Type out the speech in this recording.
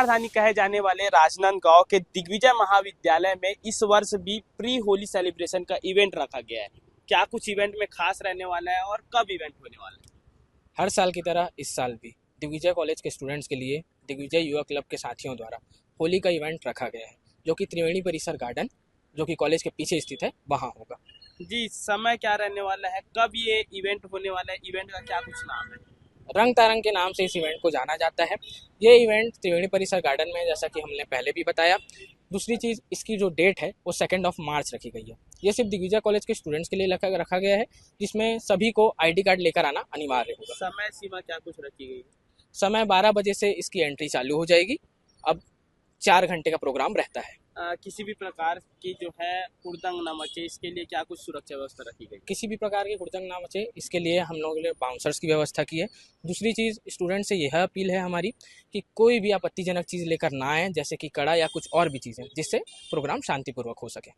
राजधानी कहे जाने वाले राजनांदगांव के दिग्विजय महाविद्यालय में इस वर्ष भी प्री होली सेलिब्रेशन का इवेंट रखा गया है। क्या कुछ इवेंट में खास रहने वाला है और कब इवेंट होने वाला है? हर साल की तरह इस साल भी दिग्विजय कॉलेज के स्टूडेंट्स के लिए दिग्विजय युवा क्लब के साथियों द्वारा होली का इवेंट रखा गया है, जो कि त्रिवेणी परिसर गार्डन, जो कि कॉलेज के पीछे स्थित है, वहाँ होगा। जी, समय क्या रहने वाला है, कब ये इवेंट होने वाला है, इवेंट का क्या कुछ नाम है? रंग तारंग के नाम से इस इवेंट को जाना जाता है। ये इवेंट त्रिवेणी परिसर गार्डन में, जैसा कि हमने पहले भी बताया। दूसरी चीज़, इसकी जो डेट है वो 2 मार्च रखी गई है। ये सिर्फ दिग्विजय कॉलेज के स्टूडेंट्स के लिए रखा गया है, जिसमें सभी को आईडी कार्ड लेकर आना अनिवार्य होगा। समय सीमा क्या कुछ रखी गई है? समय 12 बजे से इसकी एंट्री चालू हो जाएगी। अब 4 घंटे का प्रोग्राम रहता है। किसी भी प्रकार की जो है हुड़दंग न मचे, इसके लिए क्या कुछ सुरक्षा व्यवस्था रखी गई? किसी भी प्रकार की हुड़दंग ना मचे, इसके लिए हम लोगों ने बाउंसर्स की व्यवस्था की है। दूसरी चीज़, स्टूडेंट से यह अपील है हमारी कि कोई भी आपत्तिजनक चीज़ लेकर ना आए, जैसे कि कड़ा या कुछ और भी चीज़ें, जिससे प्रोग्राम शांतिपूर्वक हो सके।